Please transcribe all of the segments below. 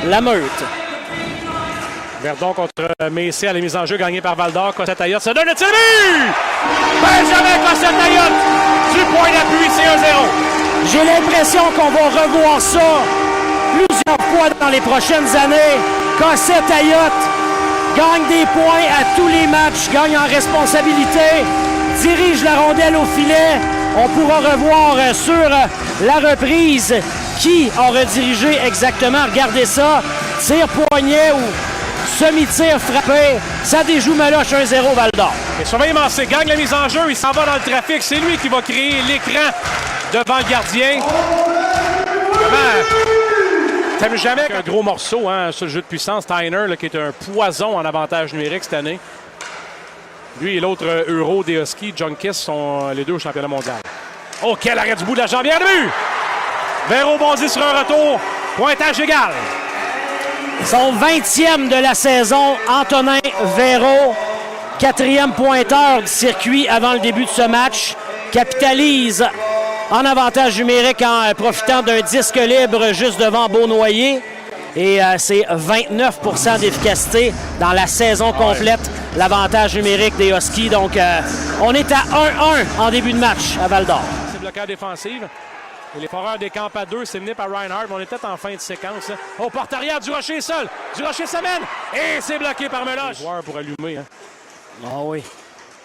la Meute. Verdon contre Messier à la mise en jeu gagnée par Val-d'Or. Cossette Ayotte se donne le tir de but! Benjamin Cossette Ayotte du point d'appui, c'est 1-0. J'ai l'impression qu'on va revoir ça plusieurs fois dans les prochaines années. Cossette Ayotte gagne des points à tous les matchs, gagne en responsabilité, dirige la rondelle au filet. On pourra revoir sur la reprise qui a redirigé exactement. Regardez ça, tir poignet ou semi-tir frappé. Ça déjoue Meloche 1-0 Val-d'Or. Et surveille Massé gagne la mise en jeu, il s'en va dans le trafic. C'est lui qui va créer l'écran devant le gardien. T'aimes jamais un gros morceau hein, sur le jeu de puissance. Steiner, là, qui est un poison en avantage numérique cette année. Lui et l'autre Euro des Huskies, Junkis, sont les deux au championnat mondial. Oh, quel arrêt du bout de la jambière de but! Véro bondit sur un retour. Pointage égal. Son 20e de la saison, Antonin Véro, 4e pointeur du circuit avant le début de ce match, capitalise en avantage numérique en profitant d'un disque libre juste devant Beaunoyer. Et c'est 29% d'efficacité dans la saison complète, l'avantage numérique des Huskies. Donc, on est à 1-1 en début de match à Val-d'Or. C'est bloqueur défensif. Et les foreurs décampent à 2. C'est mené par Reinhardt. On est peut-être en fin de séquence. Là. Au porte arrière, Durocher seul. Durocher s'amène. Et c'est bloqué par Meloche. Joueur pour allumer. Hein. Ah oui.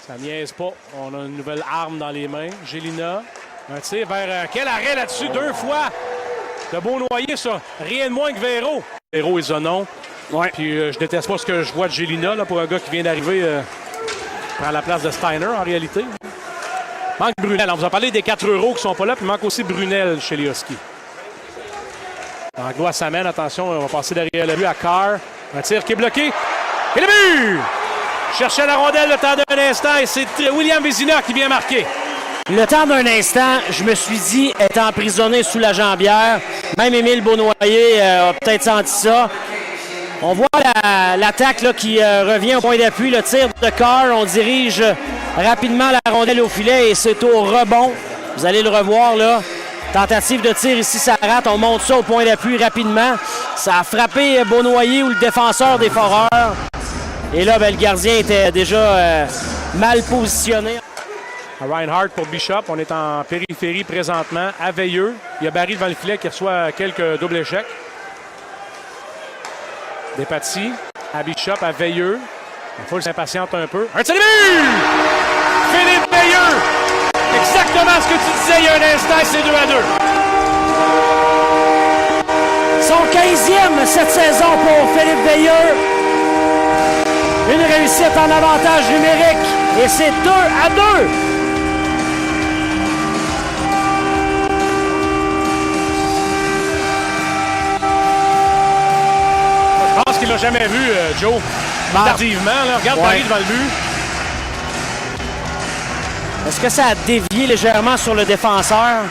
Ça niaise pas. On a une nouvelle arme dans les mains. Gélina. Un tir vers... quel arrêt là-dessus. 2 fois. De Beaunoyer, ça. Rien de moins que Véro. Véro et Zonon. Ouais. Puis je déteste pas ce que je vois de Gélina là, pour un gars qui vient d'arriver prend la place de Steiner en réalité. Manque Brunel. On vous a parlé des 4 euros qui sont pas là, puis il manque aussi Brunel chez les Huskies. Anglois s'amène, attention, on va passer derrière le but à Carr. Un tir qui est bloqué. Et le but! Cherchait la rondelle le temps d'un instant et c'est William Vézina qui vient marquer. Le temps d'un instant, je me suis dit, être emprisonné sous la jambière. Même Émile Beaunoyer a peut-être senti ça. On voit l'attaque là, qui revient au point d'appui, le tir de Carr. On dirige rapidement la rondelle au filet et c'est au rebond. Vous allez le revoir là. Tentative de tir ici, ça rate. On monte ça au point d'appui rapidement. Ça a frappé Beaunoyer ou le défenseur des Foreurs. Et là, ben, le gardien était déjà mal positionné. Reinhardt pour Bishop. On est en périphérie présentement. À Veilleux. Il y a Barry devant le filet qui reçoit quelques doubles échecs. Despatie à Bishop, à Veilleux. Il faut s'impatiente un peu. Un tir de but! Philippe Veilleux! Exactement ce que tu disais il y a un instant, c'est 2-2. Son 15e cette saison pour Philippe Veilleux. Une réussite en avantage numérique. Et c'est 2-2. Je pense qu'il l'a jamais vu, Joe. Tardivement, là. Regarde Paris devant le but. Est-ce que ça a dévié légèrement sur le défenseur?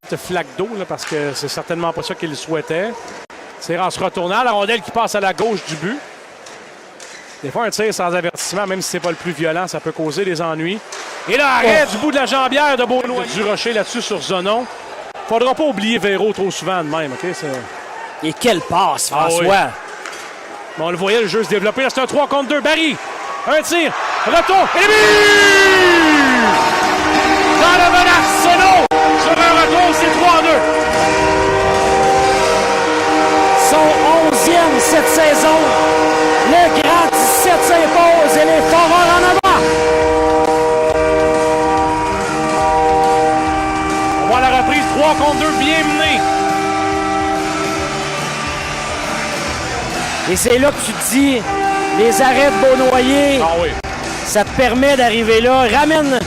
Cette flaque d'eau, là, parce que c'est certainement pas ça qu'il souhaitait. C'est en se retournant, la rondelle qui passe à la gauche du but. Des fois, un tir sans avertissement, même si c'est pas le plus violent, ça peut causer des ennuis. Et là, arrêt du bout de la jambière de Beaunoyer. Du rocher là-dessus sur Zonon. Faudra pas oublier Véro trop souvent de même, OK? Et quelle passe, François! Ah oui. Bon, on le voyait, le jeu se développer. Là, c'est un 3 contre 2. Barry, un tir, retour, et le but! Donovan Arsenault sur un retour, c'est 3-2. Son 11e cette saison. Le grand 17 s'impose et les Foreurs en avant. On voit la reprise 3 contre 2, bien menée. Et c'est là que tu te dis, les arrêts de Beaunoyer, oui. Ça te permet d'arriver là. Ramène,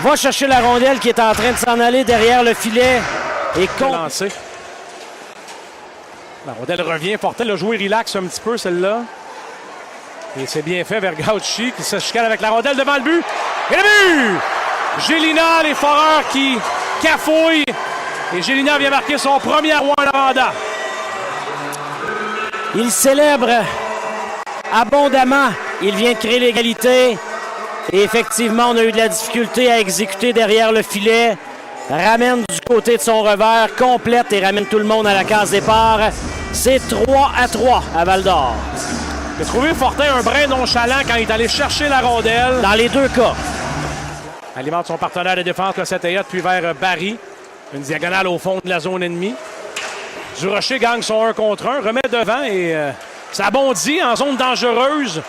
va chercher la rondelle qui est en train de s'en aller derrière le filet. Et lancé. La rondelle revient. Fortel a joué relax un petit peu, celle-là. Et c'est bien fait vers Gauchi qui se chicane avec la rondelle devant le but. Et le but! Gélina, les Foreurs qui cafouillent. Et Gélina vient marquer son premier Rwanda. Il célèbre abondamment. Il vient de créer l'égalité. Et effectivement, on a eu de la difficulté à exécuter derrière le filet. ramène du côté de son revers, complète et ramène tout le monde à la case départ. C'est 3-3 à Val-d'Or. J'ai trouvé Fortin un brin nonchalant quand il est allé chercher la rondelle. Dans les deux cas. Alimente son partenaire de défense, le 7 puis vers Barry. Une diagonale au fond de la zone ennemie. Durocher gagne son 1 contre 1, remet devant et ça bondit en zone dangereuse.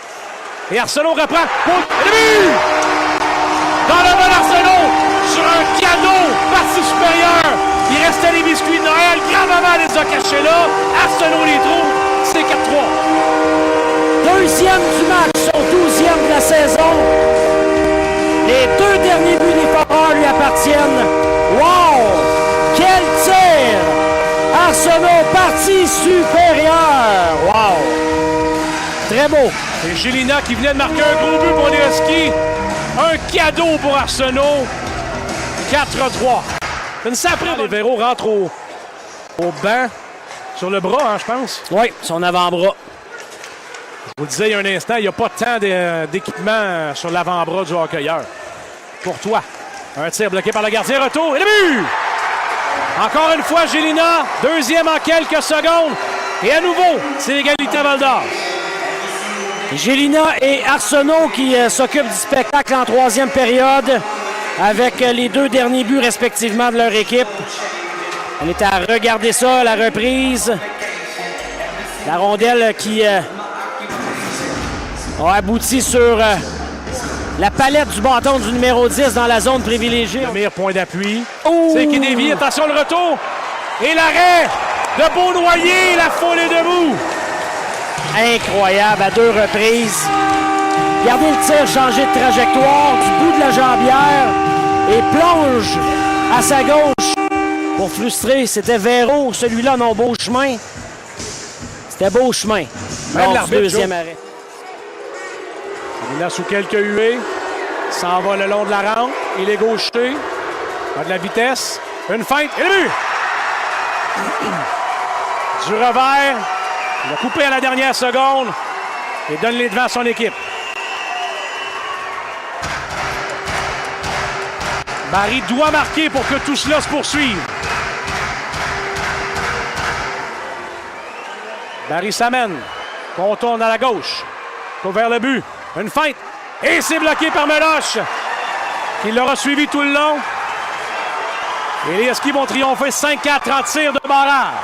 Et Arsenault reprend. Et le but! Dans le bal Arsenault, sur un cadeau, partie supérieure. Il restait les biscuits de Noël. Grand-maman les a cachés là. Arsenault les trouve. C'est 4-3. Deuxième du match, son 12e de la saison. Les deux derniers buts des Foreurs lui appartiennent. Wow! Quel tir! Arsenault, partie supérieure. Wow! Très beau. Et Gélina qui venait de marquer un gros but pour les Huskies. Un cadeau pour Arsenault. 4-3. Une saprée. Les Véros rentrent au banc. Sur le bras, hein, je pense. Oui, son avant-bras. Je vous le disais il y a un instant, il n'y a pas tant d'équipement sur l'avant-bras du hockeyeur. Pour toi. Un tir bloqué par le gardien. Retour. Et le but! Encore une fois, Gélina. Deuxième en quelques secondes. Et à nouveau, c'est l'égalité à Val-d'Or. Gélina et Arsenault qui s'occupent du spectacle en troisième période avec les deux derniers buts respectivement de leur équipe. On est à regarder ça, la reprise. La rondelle qui a abouti sur la palette du bâton du numéro 10 dans la zone privilégiée. Le meilleur point d'appui. Oh! C'est qui dévie. Attention, le retour. Et l'arrêt de Beaunoyer. La foule est debout. Incroyable, à deux reprises. Regardez le tir changer de trajectoire du bout de la jambière et plonge à sa gauche. Pour frustrer, c'était Véro, celui-là, non, Beauchemin. C'était Beauchemin. Même Lors du deuxième Joe. arrêt. Il est là sous quelques huées. S'en va le long de la rampe. Il est gaucheté. A de la vitesse. Une feinte. Et le but! Du revers. Il a coupé à la dernière seconde. Et donne les devants à son équipe. Barry doit marquer pour que tout cela se poursuive. Barry s'amène. Contourne à la gauche. Vers le but. Une feinte. Et c'est bloqué par Meloche. Qui l'aura suivi tout le long. Et les Huskies vont triompher 5-4 en tir de barrage.